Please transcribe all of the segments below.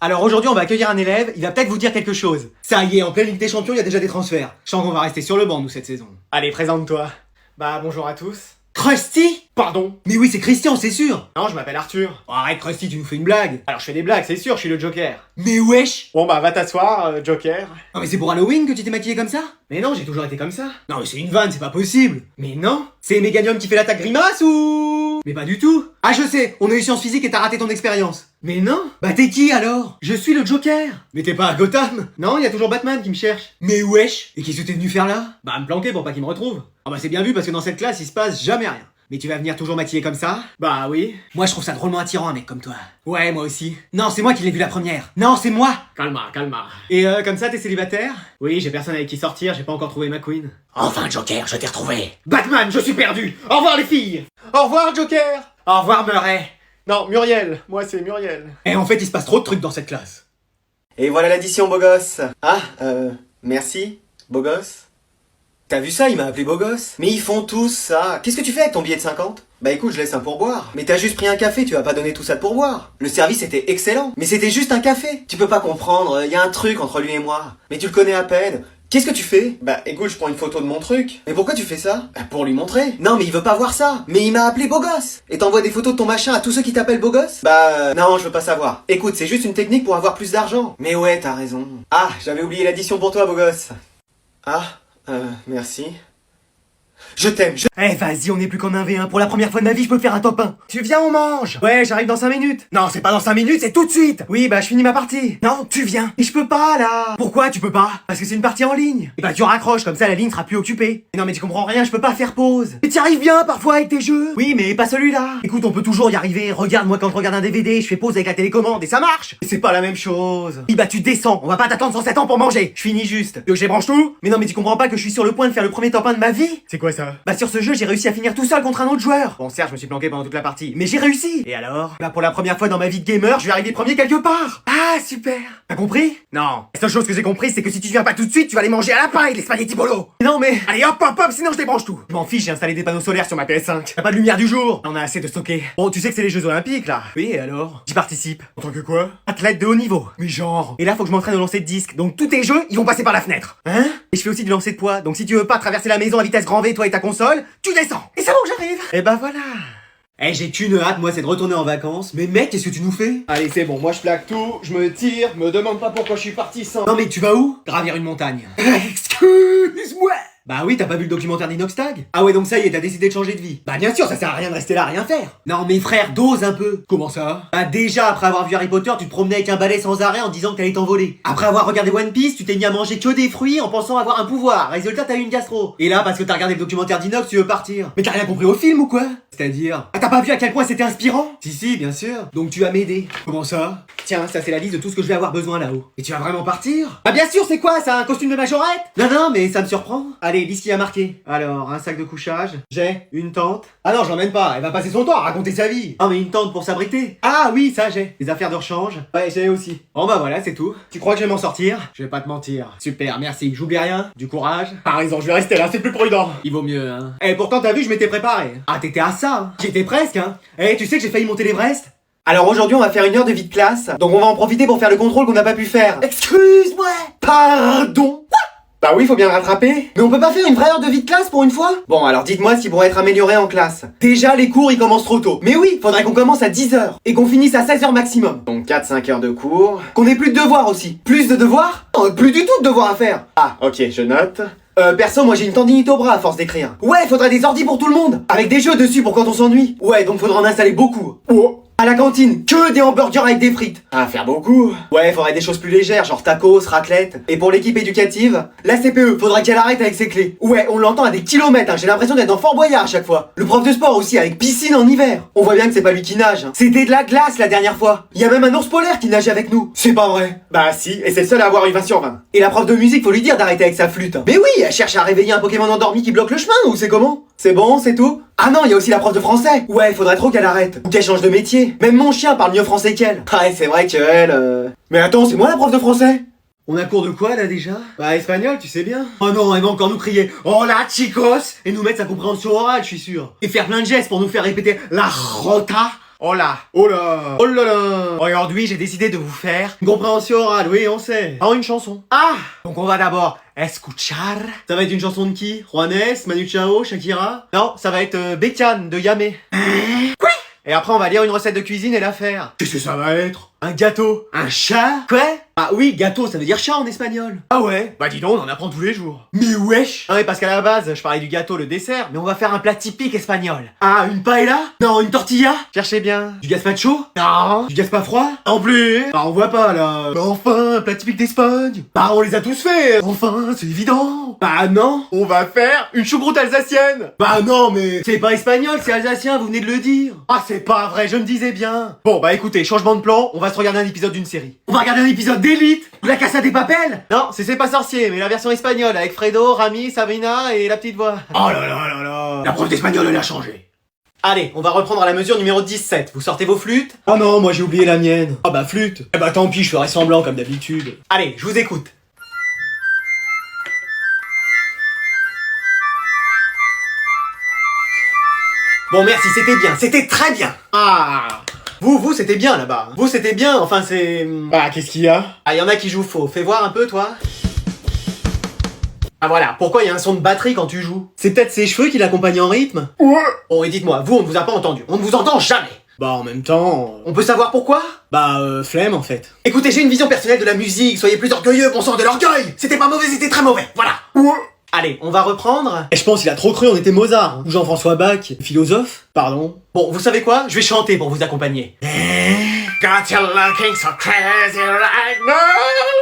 Alors aujourd'hui, on va accueillir un élève, il va peut-être vous dire quelque chose. Ça y est, en pleine Ligue des Champions, il y a déjà des transferts. Je sens qu'on va rester sur le banc, nous, cette saison. Allez, présente-toi. Bah, bonjour à tous. Krusty? Pardon. Mais oui, c'est Christian, c'est sûr. Non, je m'appelle Arthur. Oh, arrête, Krusty, tu nous fais une blague. Alors, je fais des blagues, c'est sûr, je suis le Joker. Mais wesh. Bon, bah, va t'asseoir, Joker. Non mais c'est pour Halloween que tu t'es maquillé comme ça? Mais non, j'ai toujours été comme ça. Non mais c'est une vanne, c'est pas possible. Mais non. C'est Meganium qui fait l'attaque grimace ou... Mais pas du tout. Ah je sais, on a eu sciences physiques et t'as raté ton expérience. Mais non. Bah t'es qui alors? Je suis le Joker. Mais t'es pas à Gotham? Non, il y a toujours Batman qui me cherche. Mais wesh. Et qu'est-ce que t'es venu faire là? Bah, me planquer pour pas qu'il me retrouve. Ah bah c'est bien vu parce que dans cette classe il se passe jamais rien. Mais tu vas venir toujours maquiller comme ça? Bah oui. Moi je trouve ça drôlement attirant un mec comme toi. Ouais moi aussi. Non c'est moi qui l'ai vu la première. Non c'est moi. Calma, calma. Et comme ça t'es célibataire? Oui, j'ai personne avec qui sortir, j'ai pas encore trouvé ma queen. Enfin Joker, je t'ai retrouvé. Batman, je suis perdu. Au revoir les filles. Au revoir Joker. Au revoir Murray. Non, Muriel. Moi, c'est Muriel. Et en fait il se passe trop de trucs dans cette classe. Et voilà l'addition, beau gosse. Ah, merci, beau gosse. T'as vu ça, il m'a appelé beau gosse. Mais ils font tous ça. Qu'est-ce que tu fais avec ton billet de 50? Bah écoute, je laisse un pourboire. Mais t'as juste pris un café, tu vas pas donner tout ça de pourboire. Le service était excellent. Mais c'était juste un café. Tu peux pas comprendre, y a un truc entre lui et moi. Mais tu le connais à peine. Qu'est-ce que tu fais? Bah écoute, je prends une photo de mon truc. Mais pourquoi tu fais ça? Bah, pour lui montrer. Non mais il veut pas voir ça. Mais il m'a appelé beau gosse. Et t'envoies des photos de ton machin à tous ceux qui t'appellent beau gosse? Bah non, je veux pas savoir. Écoute, c'est juste une technique pour avoir plus d'argent. Mais ouais, t'as raison. Ah, j'avais oublié l'addition pour toi, beau gosse. Ah, merci. Je t'aime, Eh vas-y, on est plus qu'en 1v1. Pour la première fois de ma vie, je peux faire un top 1. Tu viens, on mange. Ouais, j'arrive dans 5 minutes. Non, c'est pas dans 5 minutes, c'est tout de suite. Oui, bah je finis ma partie. Non, tu viens. Et je peux pas là. Pourquoi tu peux pas? Parce que c'est une partie en ligne. Et bah tu raccroches, comme ça la ligne sera plus occupée. Mais non mais tu comprends rien, je peux pas faire pause. Mais t'y arrives bien parfois avec tes jeux. Oui, mais pas celui-là. Écoute, on peut toujours y arriver. Regarde, moi quand je regarde un DVD, je fais pause avec la télécommande et ça marche. Mais c'est pas la même chose. Oui bah tu descends, on va pas t'attendre 107 ans pour manger. Je finis juste. Tu veux que je débranche tout? Mais non mais tu comprends pas que je suis sur le point de faire le premier top 1 de ma vie? C'est quoi ça? Bah sur ce jeu, j'ai réussi à finir tout seul contre un autre joueur. Bon, certes, je me suis planqué pendant toute la partie. Mais j'ai réussi. Et alors? Bah pour la première fois dans ma vie de gamer, je vais arriver premier quelque part. Ah, super. T'as compris? Non. La seule chose que j'ai compris, c'est que si tu viens pas tout de suite, tu vas aller manger à la paille, les spaghettis bolo. Non mais... Allez, hop, hop, hop, sinon je débranche tout. Je m'en fiche, j'ai installé des panneaux solaires sur ma PS5. Y'a pas de lumière du jour. On a assez de stocker. Bon, tu sais que c'est les Jeux Olympiques, là. Oui, et alors? J'y participe. En tant que quoi? Athlète de haut niveau. Mais genre... Et là, faut que je m'entraîne au lancer de disque. Donc tous tes jeux, ils vont passer par la fenêtre. Hein? Et je fais aussi du lancer de poids. Donc si tu veux pas traverser la maison à vitesse grand V, toi et ta console, tu descends. Et c'est bon que j'arrive. Et bah voilà. Eh, j'ai qu'une hâte, moi, c'est de retourner en vacances. Mais mec, qu'est-ce que tu nous fais? Allez, c'est bon, moi je plaque tout, je me tire, me demande pas pourquoi je suis parti sans... Non mais tu vas où? Gravir une montagne. Excuse-moi. Bah oui, t'as pas vu le documentaire d'Inoxtag? Ah ouais, donc ça y est, t'as décidé de changer de vie. Bah bien sûr, ça sert à rien de rester là à rien faire. Non mais frère, dose un peu. Comment ça? Bah déjà, après avoir vu Harry Potter, tu te promenais avec un balai sans arrêt en disant que t'allais t'envoler. Après avoir regardé One Piece, tu t'es mis à manger que des fruits en pensant avoir un pouvoir. Résultat, t'as eu une gastro. Et là, parce que t'as regardé le documentaire d'Inox, tu veux partir. Mais t'as rien compris au film ou quoi? C'est-à-dire... Ah, t'as pas vu à quel point c'était inspirant? Si, bien sûr. Donc tu vas m'aider. Comment ça? Tiens, ça c'est la liste de tout ce que je vais avoir besoin là-haut. Et tu vas vraiment partir? Ah bien sûr, c'est quoi ça? Un costume de majorette? Non, mais ça me surprend. Allez, lis ce qu'il y a marqué. Alors, un sac de couchage. J'ai une tente. Ah non, je l'emmène pas, elle va passer son temps à raconter sa vie. Ah mais une tente pour s'abriter. Ah oui, ça j'ai. Des affaires de rechange. Ouais, j'ai aussi. Bon bah voilà, c'est tout. Tu crois que je vais m'en sortir? Je vais pas te mentir. Super, merci. J'oublie rien. Du courage. T'as raison, je vais rester là, c'est plus prudent. Il vaut mieux, hein. Eh, pourtant t'as vu, je m'étais préparé. Ah, t'étais à ça, hein. J'étais presque, hein. Eh, tu sais que j'ai failli monter l'Everest? Alors aujourd'hui, on va faire une heure de vie de classe. Donc on va en profiter pour faire le contrôle qu'on n'a pas pu faire. Excuse-moi. Pardon? Bah oui, faut bien le rattraper. Mais on peut pas faire une vraie heure de vie de classe pour une fois? Bon, alors dites-moi ce qui pourrait être amélioré en classe. Déjà, les cours, ils commencent trop tôt. Mais oui, faudrait qu'on commence à 10h. Et qu'on finisse à 16h maximum. Donc 4-5 heures de cours. Qu'on ait plus de devoirs aussi. Plus de devoirs? Non, plus du tout de devoirs à faire. Ah, ok, je note. Perso, moi j'ai une tendinite au bras à force d'écrire. Ouais, faudrait des ordis pour tout le monde. Avec des jeux dessus pour quand on s'ennuie. Ouais, donc faudra en installer beaucoup. Oh. À la cantine, que des hamburgers avec des frites. Ah, faire beaucoup. Ouais, faudrait des choses plus légères, genre tacos, raclette. Et pour l'équipe éducative, la CPE, faudrait qu'elle arrête avec ses clés. Ouais, on l'entend à des kilomètres, hein. J'ai l'impression d'être dans Fort Boyard à chaque fois. Le prof de sport aussi, avec piscine en hiver. On voit bien que c'est pas lui qui nage, hein. C'était de la glace la dernière fois. Il y a même un ours polaire qui nageait avec nous. C'est pas vrai. Bah si, et c'est le seul à avoir eu 20 sur 20. Et la prof de musique, faut lui dire d'arrêter avec sa flûte. Mais oui, elle cherche à réveiller un Pokémon endormi qui bloque le chemin, ou c'est comment? C'est bon, c'est tout? Ah non, il y a aussi la prof de français. Ouais, faudrait trop qu'elle arrête. Ou qu'elle change de métier. Même mon chien parle mieux français qu'elle. Ouais, c'est vrai que elle... Mais attends, c'est moi la prof de français? On a cours de quoi là déjà? Bah espagnol, tu sais bien. Oh non, elle va encore nous crier Hola chicos et nous mettre sa compréhension orale, je suis sûr. Et faire plein de gestes pour nous faire répéter la rota. Hola. Oh là. Oh là là. Aujourd'hui, j'ai décidé de vous faire... Une compréhension orale, oui, on sait. Oh, une chanson. Ah. Donc on va d'abord escuchar... Ça va être une chanson de qui? Juanes, Manu Chao, Shakira? Non, ça va être Bécane de Yamé. Quoi? Et après, on va lire une recette de cuisine et la faire. Qu'est-ce que ça va être? Un gâteau. Un chat? Quoi? Ah oui, gâteau, ça veut dire chat en espagnol. Ah ouais? Bah dis donc, on en apprend tous les jours. Mais wesh. Ah oui, parce qu'à la base, je parlais du gâteau, le dessert, mais on va faire un plat typique espagnol. Ah, une paella? Non, une tortilla? Cherchez bien. Du gazpacho? Non. Du gazpa froid? En plus. Ah, on voit pas là. Mais enfin, un plat typique d'Espagne. Bah, on les a tous fait. Enfin, c'est évident. Bah non. On va faire une choucroute alsacienne. Bah non, mais c'est pas espagnol, c'est alsacien, vous venez de le dire. Ah, c'est pas vrai, je me disais bien. Bon, bah écoutez, changement de plan, on va se regarder un épisode d'une série. On va regarder un épisode d'Élite, de la Casa des Papel. Non, c'est pas sorcier, mais la version espagnole avec Fredo, Rami, Sabrina et la petite voix. Oh là là là là. La prof d'espagnol, elle a changé. Allez, on va reprendre à la mesure numéro 17. Vous sortez vos flûtes? Oh non, moi j'ai oublié la mienne. Ah bah flûte. Eh bah tant pis, je ferai semblant comme d'habitude. Allez, je vous écoute. Bon merci, c'était bien, c'était très bien. Ah. Vous, c'était bien là-bas. Vous, c'était bien, enfin c'est... Ah, qu'est-ce qu'il y a? Ah, y en a qui jouent faux. Fais voir un peu, toi. Ah voilà, pourquoi y a un son de batterie quand tu joues? C'est peut-être ses cheveux qui l'accompagnent en rythme? Ouais. Bon, et dites-moi, vous, on ne vous a pas entendu. On ne vous entend jamais. Bah en même temps... On peut savoir pourquoi? Bah flemme en fait. Écoutez, j'ai une vision personnelle de la musique. Soyez plus orgueilleux, bon sang, de l'orgueil. C'était pas mauvais, c'était très mauvais. Voilà. Ouais. Allez, on va reprendre. Et je pense qu'il a trop cru on était Mozart. Hein. Ou Jean-François Bach, philosophe. Pardon. Bon, vous savez quoi? Je vais chanter pour vous accompagner. Got you looking so crazy right now.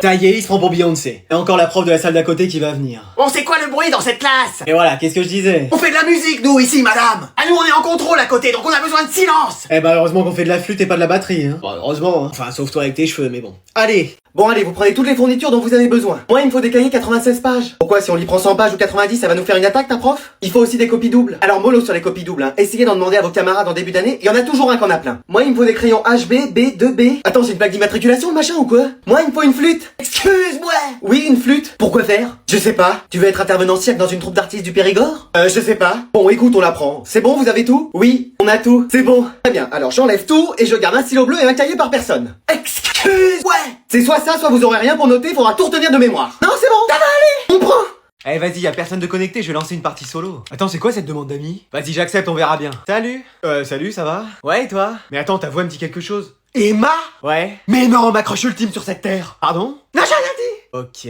Ça y est, il se prend pour Beyoncé. Et encore la prof de la salle d'à côté qui va venir. Bon, c'est quoi le bruit dans cette classe? Et voilà, qu'est-ce que je disais? On fait de la musique, nous, ici, madame. Ah, nous, on est en contrôle à côté, donc on a besoin de silence. Eh bah heureusement qu'on fait de la flûte et pas de la batterie. Hein. Bon, heureusement. Hein. Enfin, sauf toi avec tes cheveux, mais bon. Allez. Bon allez, vous prenez toutes les fournitures dont vous avez besoin. Moi il me faut des cahiers 96 pages. Pourquoi si on y prend 100 pages ou 90 ça va nous faire une attaque ta prof? Il faut aussi des copies doubles. Alors mollo sur les copies doubles hein. Essayez d'en demander à vos camarades en début d'année, il y en a toujours un qui en a plein. Moi il me faut des crayons HB, B, 2B. Attends c'est une plaque d'immatriculation le machin ou quoi? Moi il me faut une flûte. Excuse-moi. Oui une flûte. Pourquoi faire? Je sais pas. Tu veux être intervenant cirque dans une troupe d'artistes du Périgord? Je sais pas. Bon écoute on la prend. C'est bon vous avez tout? Oui, on a tout. C'est bon. Très bien, alors j'enlève tout et je garde un stylo bleu et un cahier par personne. Excuse. Ouais. C'est soit ça, soit vous aurez rien pour noter, faudra tout retenir de mémoire. Non, c'est bon, ça va aller, on prend. Eh vas-y, y a personne de connecté, je vais lancer une partie solo. Attends, c'est quoi cette demande d'amis? Vas-y, j'accepte, on verra bien. Salut. Salut, ça va? Ouais, et toi? Mais attends, ta voix me dit quelque chose. Emma? Ouais. Mais non, ma crush ultime sur cette terre. Pardon? Non, j'ai rien dit. Ok.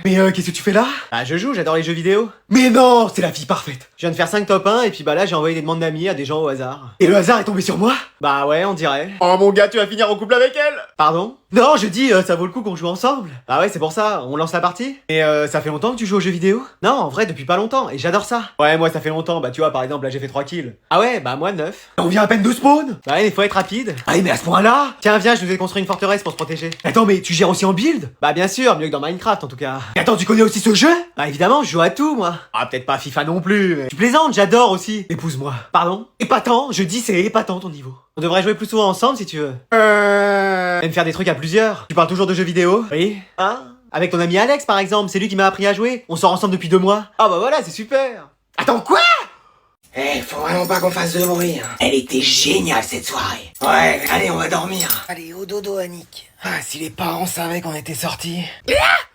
Mais qu'est-ce que tu fais là? Bah je joue, j'adore les jeux vidéo. Mais non, c'est la fille parfaite. Je viens de faire 5 top 1 et puis bah là j'ai envoyé des demandes d'amis à des gens au hasard. Et le hasard est tombé sur moi? Bah ouais, on dirait. Oh mon gars, tu vas finir en couple avec elle? Pardon? Non, je dis ça vaut le coup qu'on joue ensemble. Ah ouais, c'est pour ça, on lance la partie? Et ça fait longtemps que tu joues aux jeux vidéo? Non, en vrai depuis pas longtemps et j'adore ça. Ouais, moi ça fait longtemps, bah tu vois par exemple là j'ai fait 3 kills. Ah ouais, bah moi 9. On vient à peine de spawn. Bah ouais, il faut être rapide. Ah mais à ce point-là? Tiens, viens, je nous ai construit une forteresse pour se protéger. Attends, mais tu gères aussi en build? Bah bien sûr, mieux que dans Minecraft en tout cas. Et attends, tu connais aussi ce jeu? Bah évidemment, je joue à tout moi. Ah peut-être pas FIFA non plus, mais... Tu plaisantes, j'adore aussi. Épouse-moi. Pardon? Épatant, je dis c'est épatant ton niveau. On devrait jouer plus souvent ensemble si tu veux. Même faire des trucs à plusieurs. Tu parles toujours de jeux vidéo? Oui. Hein? Avec ton ami Alex par exemple, c'est lui qui m'a appris à jouer. On sort ensemble depuis 2 mois. Ah bah voilà, c'est super. Attends, quoi? Faut vraiment pas qu'on fasse de bruit. Hein. Elle était géniale cette soirée. Ouais, allez, on va dormir. Allez, au dodo, Annick. Ah, si les parents savaient qu'on était sortis.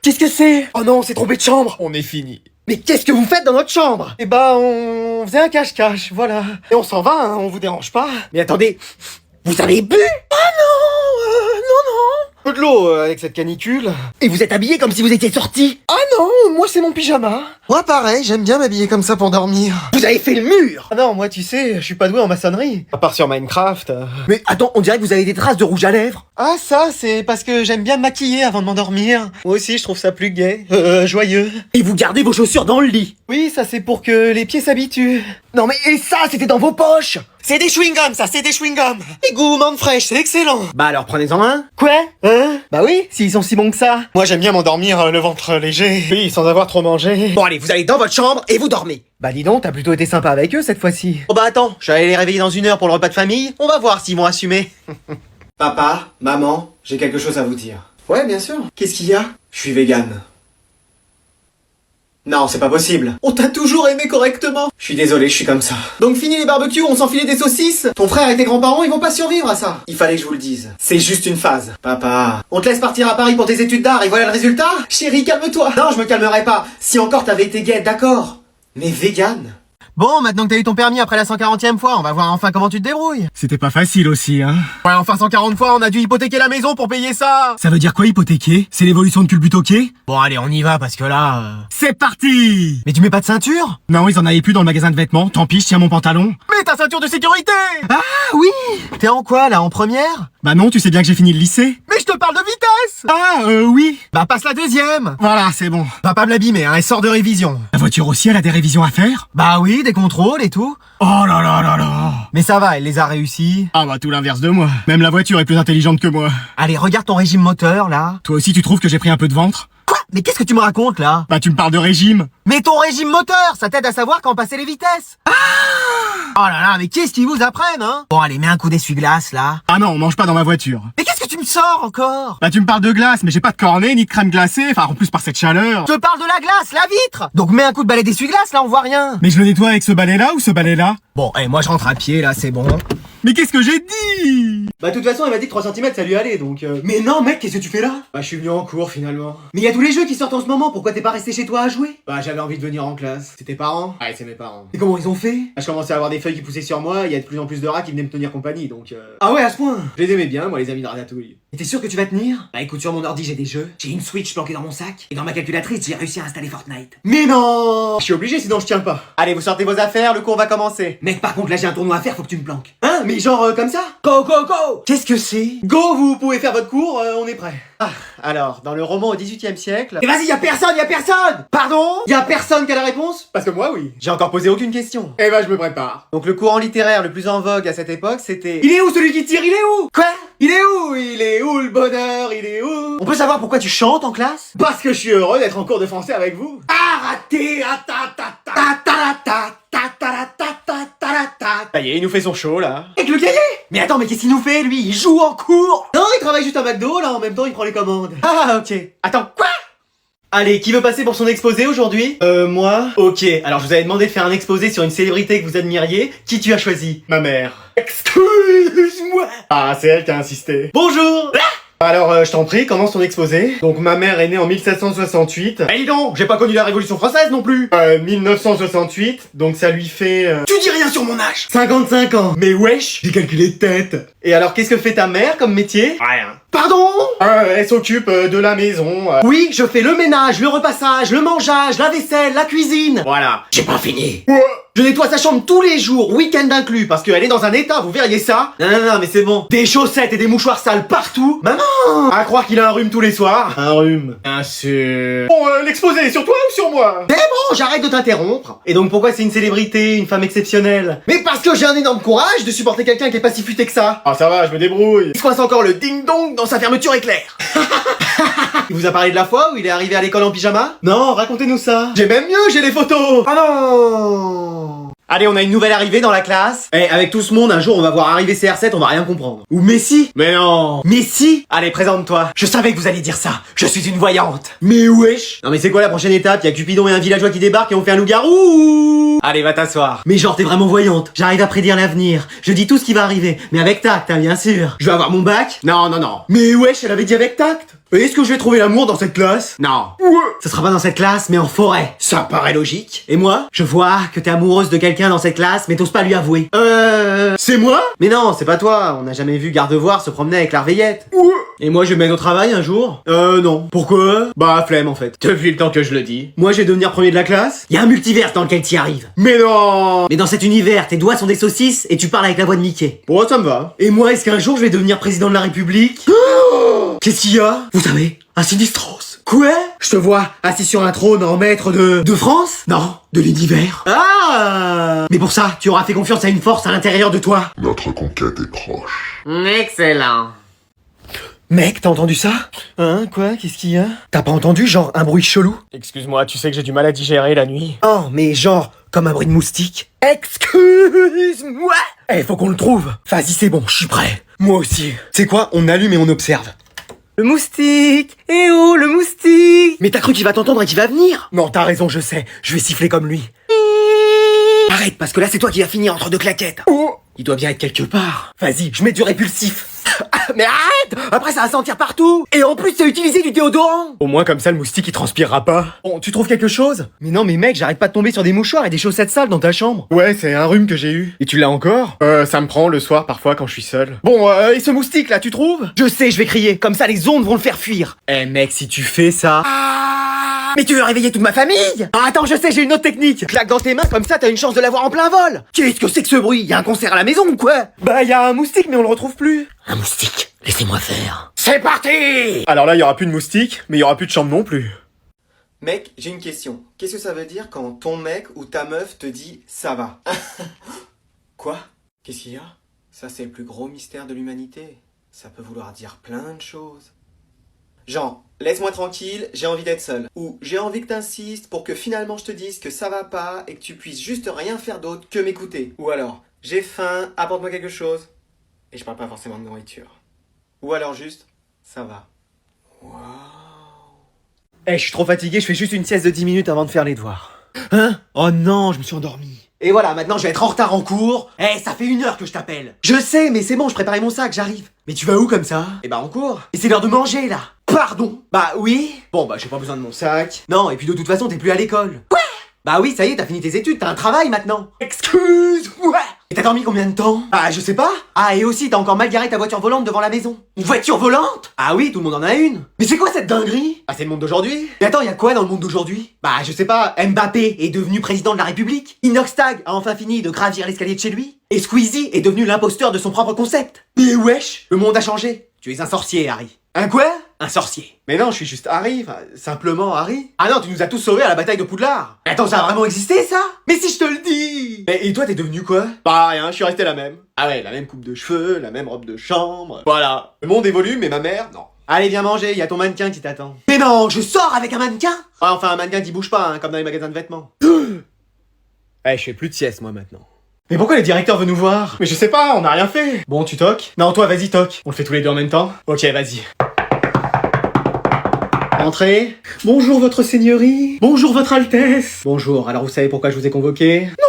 Qu'est-ce que c'est? Oh non, on s'est trompé de chambre. On est fini. Mais qu'est-ce que vous faites dans notre chambre? Eh bah, on faisait un cache-cache, voilà. Et on s'en va, hein, on vous dérange pas. Mais attendez, vous avez bu? Ah non, non. Peu de l'eau avec cette canicule. Et vous êtes habillé comme si vous étiez sorti? Ah non, moi c'est mon pyjama. Moi pareil, j'aime bien m'habiller comme ça pour dormir. Vous avez fait le mur? Ah non, moi tu sais, je suis pas doué en maçonnerie. À part sur Minecraft. Mais attends, on dirait que vous avez des traces de rouge à lèvres. Ah ça, c'est parce que j'aime bien me maquiller avant de m'endormir. Moi aussi, je trouve ça plus gai, joyeux. Et vous gardez vos chaussures dans le lit? Oui, ça c'est pour que les pieds s'habituent. Non mais, et ça, c'était dans vos poches? C'est des chewing-gums, ça, c'est des chewing-gums. Et goût menthe fraîche, c'est excellent. Bah alors prenez-en un. Quoi? Hein? Bah oui, s'ils sont si bons que ça. Moi j'aime bien m'endormir le ventre léger. Oui, sans avoir trop mangé. Bon allez, vous allez dans votre chambre et vous dormez. Bah dis donc, t'as plutôt été sympa avec eux cette fois-ci. Oh bah attends, je vais aller les réveiller dans 1 heure pour le repas de famille. On va voir s'ils vont assumer. Papa, maman, j'ai quelque chose à vous dire. Ouais, bien sûr. Qu'est-ce qu'il y a? Je suis vegan. Non, c'est pas possible. On t'a toujours aimé correctement. Je suis désolé, je suis comme ça. Donc fini les barbecues, on s'enfilait des saucisses. Ton frère et tes grands-parents, ils vont pas survivre à ça. Il fallait que je vous le dise. C'est juste une phase. Papa, on te laisse partir à Paris pour tes études d'art et voilà le résultat. Chérie, calme-toi. Non, je me calmerai pas. Si encore t'avais été gay, d'accord. Mais vegan. Bon, maintenant que t'as eu ton permis après la 140e fois, on va voir enfin comment tu te débrouilles. C'était pas facile aussi, hein. Ouais, enfin 140 fois, on a dû hypothéquer la maison pour payer ça. Ça veut dire quoi hypothéquer? C'est l'évolution de culbutoqué? Bon, allez, on y va parce que là... C'est parti! Mais tu mets pas de ceinture? Non, ils en avaient plus dans le magasin de vêtements. Tant pis, je tiens mon pantalon. Mais ta ceinture de sécurité! Ah oui! T'es en quoi là, en première? Bah non, tu sais bien que j'ai fini le lycée. Mais je te parle de vitesse! Ah, oui. Bah passe la deuxième! Voilà, c'est bon. Va pas me l'abîmer, hein, elle sort de révision. La voiture aussi, elle a des révisions à faire? Bah oui, des contrôles et tout. Oh là là là là. Mais ça va, elle les a réussis. Ah bah tout l'inverse de moi. Même la voiture est plus intelligente que moi. Allez, regarde ton régime moteur là. Toi aussi, tu trouves que j'ai pris un peu de ventre? Quoi? Mais qu'est-ce que tu me racontes là? Bah tu me parles de régime. Mais ton régime moteur, ça t'aide à savoir quand passer les vitesses. Ah! Oh là là, mais qu'est-ce qu'ils vous apprennent, hein? Bon allez, mets un coup d'essuie-glace là. Ah non, on mange pas dans ma voiture. Mais qu'est-ce que tu me sors encore? Bah tu me parles de glace, mais j'ai pas de cornet ni de crème glacée. Enfin, en plus par cette chaleur. Je te parle de la glace, la vitre. Donc mets un coup de balai d'essuie-glace là, on voit rien. Mais je le nettoie avec ce balai-là ou ce balai-là? Bon, moi je rentre à pied là, c'est bon. Mais qu'est-ce que j'ai dit? Bah de toute façon, elle m'a dit que 3 cm ça lui allait donc. Mais non, mec, qu'est-ce que tu fais là? Bah je suis venu en cours finalement. Mais y a tous les jeux qui sortent en ce moment, pourquoi t'es pas resté chez toi à jouer? Bah j'avais envie de venir en classe. C'est tes parents? Ouais, c'est mes parents. Et comment ils ont fait? Bah, je commençais à avoir des feuilles qui poussaient sur moi, il y a de plus en plus de rats qui venaient me tenir compagnie, donc Ah ouais, à ce point? je les aimais bien, moi les amis de Ratatouille. Et t'es sûr que tu vas tenir? Bah écoute, sur mon ordi j'ai des jeux, j'ai une Switch planquée dans mon sac, et dans ma calculatrice j'ai réussi à installer Fortnite. Mais non! Je suis obligé sinon je tiens pas. Allez, vous sortez vos affaires, le cours va commencer. Mec, par contre, là j'ai un tournoi à faire, faut que tu me planques. Hein? Mais genre comme ça? Go, go, go! Qu'est-ce que c'est? Go, vous pouvez faire votre cours, on est prêt. Ah, alors, dans le roman au XVIIIe siècle... Mais vas-y, y'a personne, y'a personne! Pardon? Y'a personne qui a la réponse? Parce que moi oui. J'ai encore posé aucune question. Eh ben, je me prépare. Donc le courant littéraire le plus en vogue à cette époque, c'était... Il est où celui qui tire? Il est où? Quoi? Il est où? Il est où le bonheur? Il est où? On peut savoir pourquoi tu chantes en classe? Parce que je suis heureux d'être en cours de français avec vous. Arrêtez! Ça y est, il nous fait son show là. Avec le cahier! Mais attends, mais qu'est-ce qu'il nous fait lui? Il joue en cours? Non, il travaille juste à McDo, là, en même temps, il prend les commandes. Ah, ok. Attends, quoi? Allez, qui veut passer pour son exposé aujourd'hui? Moi. Ok, alors je vous avais demandé de faire un exposé sur une célébrité que vous admiriez. Qui tu as choisi? Ma mère. Excuse-moi! Ah, c'est elle qui a insisté. Bonjour! Alors, je t'en prie, commence ton exposé. Donc, ma mère est née en 1768. Eh dis donc, j'ai pas connu la Révolution française non plus. 1968, donc ça lui fait... Tu dis rien sur mon âge! 55 ans. Mais wesh! J'ai calculé de tête. Et alors, qu'est-ce que fait ta mère comme métier? Rien. Pardon? Elle s'occupe de la maison. Oui, je fais le ménage, le repassage, le mangeage, la vaisselle, la cuisine. Voilà. J'ai pas fini. Je nettoie sa chambre tous les jours, week-end inclus, parce qu'elle est dans un état, vous verriez ça? Non, mais c'est bon. Des chaussettes et des mouchoirs sales partout. Maman! À croire qu'il a un rhume tous les soirs. Un rhume. Bien sûr. Bon, l'exposé, sur toi ou sur moi? C'est bon, j'arrête de t'interrompre. Et donc pourquoi c'est une célébrité, une femme exceptionnelle? Mais parce que j'ai un énorme courage de supporter quelqu'un qui est pas si futé que ça. Ah ça va, je me débrouille. Il se coince encore le ding-dong dans sa fermeture éclair. Il vous a parlé de la fois où il est arrivé à l'école en pyjama? Non, racontez-nous ça. J'ai même mieux, j'ai les photos. Ah non. Allez, on a une nouvelle arrivée dans la classe. Eh, avec tout ce monde, un jour on va voir arriver CR7, on va rien comprendre. Ou Messi. Mais non. Messi. Allez, présente-toi. Je savais que vous alliez dire ça. Je suis une voyante. Mais wesh. Non mais c'est quoi la prochaine étape? Y'a Cupidon et un villageois qui débarquent et on fait un loup-garou. Allez, va t'asseoir. Mais genre t'es vraiment voyante. J'arrive à prédire l'avenir. Je dis tout ce qui va arriver, mais avec tact, hein, bien sûr. Je vais avoir mon bac. Non. Mais wesh, elle avait dit avec tact. Est-ce que je vais trouver l'amour dans cette classe? Non. Ouais. Ce sera pas dans cette classe, mais en forêt. Ça paraît logique. Et moi, je vois que t'es amoureuse de quelqu'un dans cette classe, mais t'oses pas lui avouer. C'est moi? Mais non, c'est pas toi. On n'a jamais vu Gardevoir se promener avec l'Arveillette. Ouais. Et moi, je vais me mettre au travail un jour. Non. Pourquoi? Bah, flemme en fait. Depuis le temps que je le dis. Moi, je vais devenir premier de la classe. Y a un multiverse dans lequel t'y arrives. Mais non. Mais dans cet univers, tes doigts sont des saucisses et tu parles avec la voix de Mickey. Bon, ça me va. Et moi, est-ce qu'un jour je vais devenir président de la République? Qu'est-ce qu'il y a? Vous savez, un sinistros. Quoi? Je te vois assis sur un trône en maître de France? Non, de l'univers. Ah! Mais pour ça, tu auras fait confiance à une force à l'intérieur de toi. Notre conquête est proche. Excellent. Mec, t'as entendu ça? Hein, quoi? Qu'est-ce qu'il y a? T'as pas entendu genre un bruit chelou? Excuse-moi, tu sais que j'ai du mal à digérer la nuit. Oh, mais genre comme un bruit de moustique. Excuse-moi! Eh, faut qu'on le trouve. Vas-y, c'est bon, je suis prêt. Moi aussi. C'est quoi? On allume et on observe. Le moustique. Eh oh, le moustique. Mais t'as cru qu'il va t'entendre et qu'il va venir? Non, t'as raison, je sais. Je vais siffler comme lui. Arrête, parce que là c'est toi qui vas finir entre deux claquettes. Oh. Il doit bien être quelque part. Vas-y, je mets du répulsif. Mais arrête! Après ça va sentir partout! Et en plus c'est utiliser du déodorant! Au moins comme ça le moustique il transpirera pas. Bon, tu trouves quelque chose? Mais non mais mec, j'arrête pas de tomber sur des mouchoirs et des chaussettes sales dans ta chambre. Ouais, c'est un rhume que j'ai eu. Et tu l'as encore? Ça me prend le soir parfois quand je suis seul. Bon, et ce moustique là, tu trouves? Je sais, je vais crier, comme ça les ondes vont le faire fuir. Eh mec, si tu fais ça... Mais tu veux réveiller toute ma famille? Ah, attends, je sais, j'ai une autre technique. Claque dans tes mains, comme ça t'as une chance de l'avoir en plein vol. Qu'est-ce que c'est que ce bruit? Y a un concert à la maison ou quoi? Bah y a un moustique mais on le retrouve plus. Un moustique, laissez-moi faire. C'est parti! Alors là, il y aura plus de moustique, mais il y aura plus de chambre non plus. Mec, j'ai une question. Qu'est-ce que ça veut dire quand ton mec ou ta meuf te dit ça va? Quoi? Qu'est-ce qu'il y a? Ça, c'est le plus gros mystère de l'humanité. Ça peut vouloir dire plein de choses. Genre, laisse-moi tranquille, j'ai envie d'être seul. Ou j'ai envie que t'insistes pour que finalement je te dise que ça va pas et que tu puisses juste rien faire d'autre que m'écouter. Ou alors, j'ai faim, apporte-moi quelque chose. Et je parle pas forcément de nourriture. Ou alors juste, ça va. Waouh. Eh, je suis trop fatigué, je fais juste une sieste de 10 minutes avant de faire les devoirs. Hein? Oh non, je me suis endormi. Et voilà, maintenant je vais être en retard en cours. Eh, ça fait 1 heure que je t'appelle. Je sais, mais c'est bon, je préparais mon sac, j'arrive. Mais tu vas où comme ça? Eh bah en cours. Et c'est l'heure de manger là. Pardon? Bah oui. Bon bah j'ai pas besoin de mon sac. Non, et puis de toute façon t'es plus à l'école. Quoi? Bah oui, ça y est, t'as fini tes études, t'as un travail maintenant. Excuse-moi. Et t'as dormi combien de temps? Ah, je sais pas. Ah, et aussi, t'as encore mal garé ta voiture volante devant la maison. Une voiture volante? Ah oui, tout le monde en a une. Mais c'est quoi cette dinguerie? Ah, c'est le monde d'aujourd'hui. Mais attends, y a quoi dans le monde d'aujourd'hui? Bah, je sais pas, Mbappé est devenu président de la République. Inoxtag a enfin fini de gravir l'escalier de chez lui. Et Squeezie est devenu l'imposteur de son propre concept. Mais wesh, le monde a changé. Tu es un sorcier, Harry. Un quoi? Un sorcier. Mais non, je suis juste Harry, enfin, simplement Harry. Ah non, tu nous as tous sauvés à la bataille de Poudlard. Mais attends, ça a vraiment existé, ça? Mais si je te le dis! Mais et toi, t'es devenu quoi? Bah rien, je suis resté la même. Ah ouais, la même coupe de cheveux, la même robe de chambre. Voilà. Le monde évolue, mais ma mère, non. Allez, viens manger, y a ton mannequin qui t'attend. Mais non, je sors avec un mannequin? Ouais, enfin, un mannequin qui bouge pas, hein, comme dans les magasins de vêtements. Eh, je fais plus de sieste, moi, maintenant. Mais pourquoi le directeur veut nous voir? Mais je sais pas, on n'a rien fait. Bon, tu toques? Non, toi, vas-y, toque. On le fait tous les deux en même temps? Ok, vas-y. Entrez. Bonjour, votre seigneurie. Bonjour, votre altesse. Bonjour, alors vous savez pourquoi je vous ai convoqué? Non.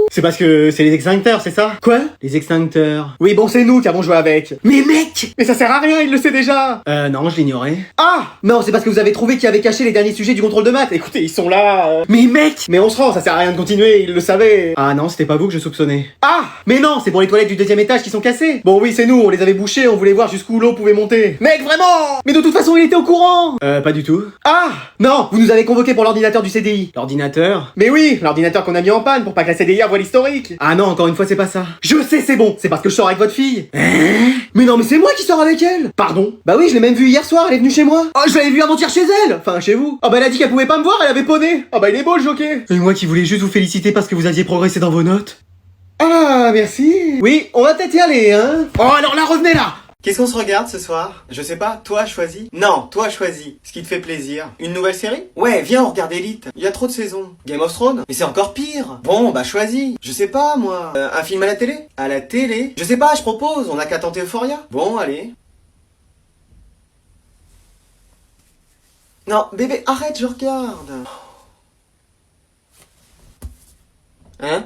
C'est parce que c'est les extincteurs, c'est ça? Quoi? Les extincteurs. Oui, bon, c'est nous qui avons joué avec. Mais mec! Mais ça sert à rien, il le sait déjà. Non, je l'ignorais. Ah! Non, c'est parce que vous avez trouvé qui avait caché les derniers sujets du contrôle de maths. Écoutez, ils sont là. Mais mec! Mais on se rend, ça sert à rien de continuer, il le savait. Ah non, c'était pas vous que je soupçonnais. Ah! Mais non, c'est pour les toilettes du 2e étage qui sont cassées. Bon oui, c'est nous, on les avait bouchées, on voulait voir jusqu'où l'eau pouvait monter. Mec, vraiment! Mais de toute façon, il était au courant. Pas du tout. Ah! Non, vous nous avez convoqué pour l'ordinateur du CDI. L'ordinateur? Mais oui, l'ordinateur qu'on a mis en panne pour pas que la CDI voit l'historique. Ah non, encore une fois, c'est pas ça. Je sais, c'est bon, c'est parce que je sors avec votre fille. Mais non, mais c'est moi qui sors avec elle. Pardon? Bah oui, je l'ai même vue hier soir, elle est venue chez moi. Oh, je l'avais vue avant-hier chez elle. Enfin, chez vous. Oh bah elle a dit qu'elle pouvait pas me voir, elle avait poney. Oh bah il est beau le jockey. Et moi qui voulais juste vous féliciter parce que vous aviez progressé dans vos notes. Ah, merci. Oui, on va peut-être y aller, hein. Oh, alors là, revenez là. Qu'est-ce qu'on se regarde ce soir? Je sais pas, toi choisis? Non, toi choisis. Ce qui te fait plaisir. Une nouvelle série? Ouais, viens, on regarde Elite. Il y a trop de saisons. Game of Thrones? Mais c'est encore pire. Bon, bah choisis. Je sais pas, moi. Un film à la télé? À la télé? Je sais pas, je propose. On a qu'à tenter Euphoria. Bon, allez. Non, bébé, arrête, je regarde. Hein?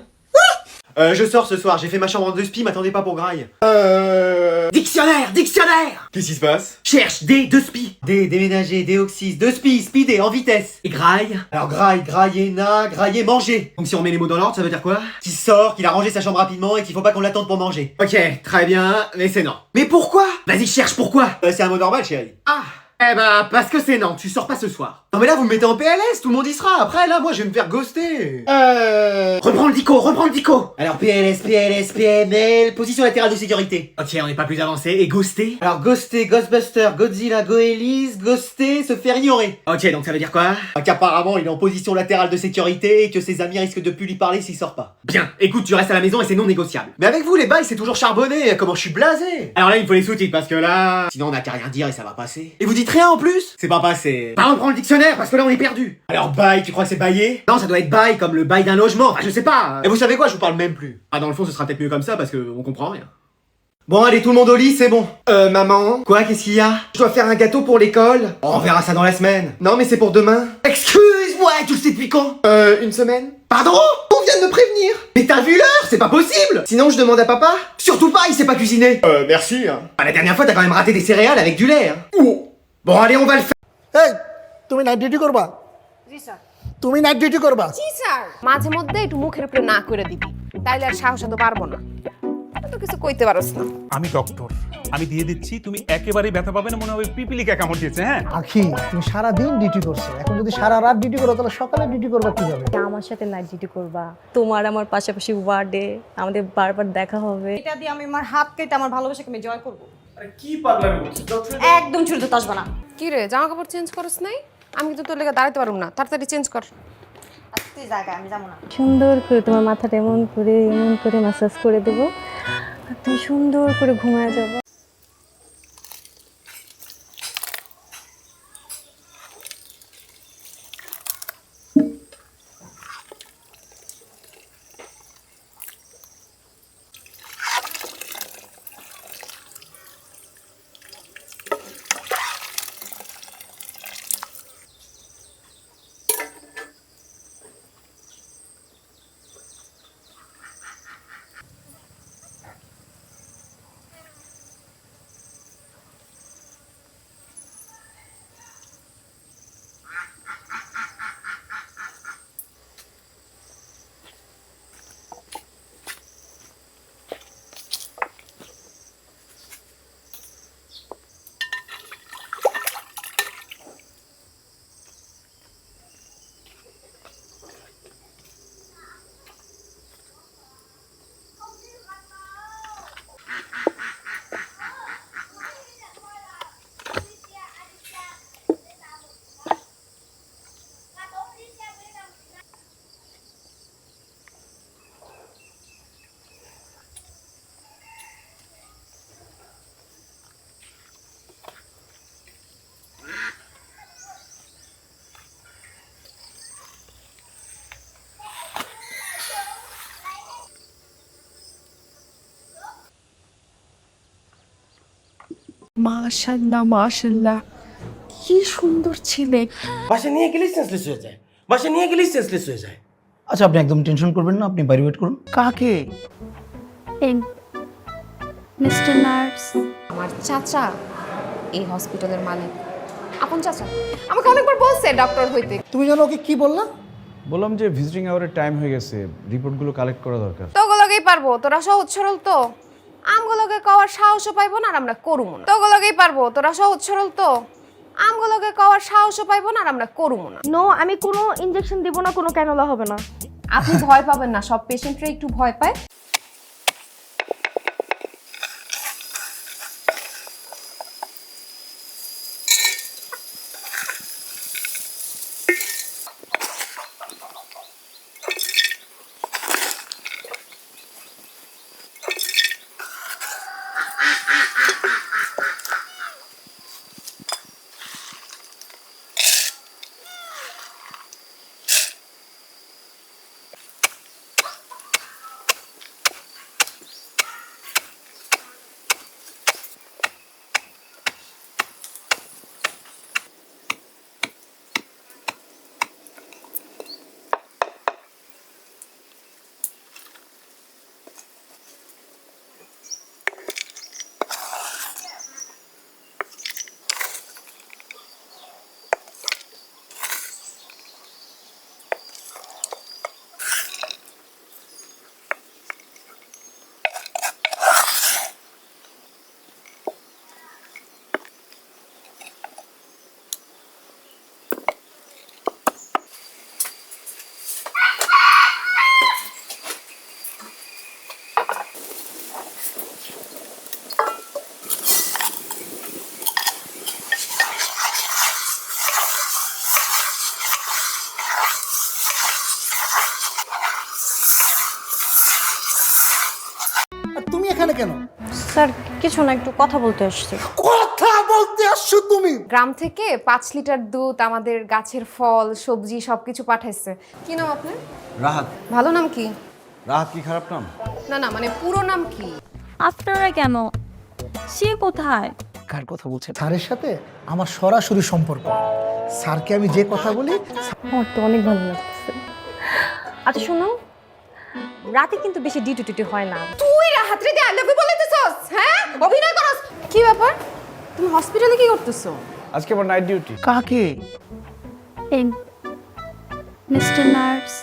Je sors ce soir, j'ai fait ma chambre en 2 spi, m'attendez pas pour graille. Dictionnaire! Qu'est-ce qui se passe? Cherche D, 2 spi. D, déménager, déoxys, 2 spi, speeder, en vitesse. Et graille? Alors graille, grailler, grailler, manger. Donc si on met les mots dans l'ordre, ça veut dire quoi? Qu'il sort, qu'il a rangé sa chambre rapidement et qu'il faut pas qu'on l'attende pour manger. Ok, très bien, mais c'est non. Mais pourquoi? Vas-y, cherche pourquoi? C'est un mot normal, chérie. Ah! Eh bah, parce que c'est non, tu sors pas ce soir. Non mais là, vous me mettez en PLS, tout le monde y sera. Après, là, moi, je vais me faire ghoster. Reprends le dico. Alors, PLS, PML, position latérale de sécurité. Ok, on n'est pas plus avancé. Et ghoster? Alors, ghoster, Ghostbuster, Godzilla, Goélis, ghoster, se faire ignorer. Ok, donc ça veut dire quoi? Qu'apparemment, il est en position latérale de sécurité et que ses amis risquent de plus lui parler s'il sort pas. Bien, écoute, tu restes à la maison et c'est non négociable. Mais avec vous, les bails, c'est toujours charbonné. Comment je suis blasé? Alors là, il me faut les sous-titres parce que là... Sinon, on n'a qu'à rien dire et ça va passer. Et vous dites rien en plus? C'est pas passé. Bah, on prend le dictionnaire parce que là, on est perdu. Alors, bail, tu crois que c'est bailler? Non, ça doit être bail comme le bail d'un logement. Enfin, je sais pas. Et vous savez quoi? Je vous parle même plus. Ah, dans le fond, ce sera peut-être mieux comme ça parce que on comprend rien. Bon, allez, tout le monde au lit, c'est bon. Maman. Quoi, qu'est-ce qu'il y a? Je dois faire un gâteau pour l'école. On verra ça dans la semaine. Non, mais c'est pour demain. Excuse-moi, tu le sais depuis quand? Une semaine? Pardon? On vient de me prévenir. Mais t'as vu l'heure? C'est pas possible. Sinon, je demande à papa. Surtout pas, il sait pas cuisiner. Merci, hein. Ah, la dernière fois, t'as quand même raté des céréales avec du lait, hein. Oh. Bon, allez, on va le faire. এই তুমি night duty করবা জি স্যার তুমি night duty করবা জি স্যার মাঝে মধ্যে একটু মুখের উপরে না করে দিবি তাইলে আর সাহস তো পারবো না তো কিছু কইতে পারছ না আমি ডক্টর, আমি দিয়ে দিচ্ছি, তুমি একেবারেই ব্যথা পাবে না, মনে হবে পিপিলিকা কামড় দিয়েছে। হ্যাঁ, আখি তুমি সারা দিন ডিউটি করছো, এখন যদি সারা রাত ডিউটি করো তাহলে সকালে ডিউটি করবা কিভাবে? আমার সাথে নাইট ডিউটি করবা, তোমার আমার পাশাপাশি ওয়ার্ডে আমাদের বারবার দেখা হবে। এটা দিয়ে আমি আমার হাত কেটে আমার ভালোবাসাকে আমি জয় করব কি পাগলামি করছিস? একদম ছুরি তো আসবে না কি রে জামা কাপড় চেঞ্জ করছ নাই আমি কিন্তু তোর লেগে দাঁড়াতে পারবো না তাড়াতাড়ি চেঞ্জ কর তুই জায়গা আমি যাবো না সুন্দর করে তোমার মাথাটা এমন করে ম্যাসাজ করে দেবো, আর তুমি সুন্দর করে ঘুমায় যাবো। মাশাআল্লাহ মাশাআল্লাহ, কি সুন্দর ছেলে। বাসা নিয়ে গেলেই সেন্সলেস হয়ে যায়, বাসা নিয়ে গেলেই সেন্সলেস হয়ে যায়। আচ্ছা আপনি একদম টেনশন করবেন না, আপনি বাইরে ওয়েট করুন। কাকে? মিস্টার নার্স, আমার চাচা এই হসপিটালের মালিক আপন চাচা আমাকে অনেকবার বলছে ডক্টর হইতে তুমি জানো ওকে কি বললা? বললাম যে ভিজিটিং আওয়ারের টাইম হয়ে গেছে, রিপোর্টগুলো কালেক্ট করা দরকার। তোগুলোকেই পারবো তোরা সহজ সরল তো আমগুলোকে কওয়ার সাহসও পাইবো না আর আমরা করুমো না তোগুলোকেই পারবো তোরা সহজ সরল তো আমগুলোকে কওয়ার সাহসও পাইবো না আর আমরা করুমো না নো, আমি কোনো ইনজেকশন দিব না, কোনো ক্যানোলা হবে না। আপনি ভয় পাবেন না সব পেশেন্টরা একটু ভয় পায় আর তুমি এখানে কেন? স্যার কিছু না, একটু কথা বলতে আসছি। কথা বলতে আসছো তুমি? গ্রাম থেকে 5 লিটার দুধ আমাদের গাছের ফল সবজি সবকিছু পাঠাইছে কি নাম আপনার? রাহাত। ভালো নাম কি? রাহাত কি খারাপ নাম? না না মানে পুরো নাম কি? আপনারা কেন সে কোথায়? কার কথা বলছে? স্যারের সাথে আমার সরাসরি সম্পর্ক। স্যারকে আমি যে কথা বলি, আমার তো অনেক ভালো লাগতেছে। আচ্ছা শোনো, রাতে কিন্তু বেশি ডিউটি টিউটি হয় না। তুই রাহাত্রে দিয়ে আই লাভ ইউ বলতেছস? হ্যাঁ, অভিনয় করস। কি ব্যাপার? তুমি হসপিটালে কি করতেছো? আজকে আমার নাইট ডিউটি। কাকে? Mister nurse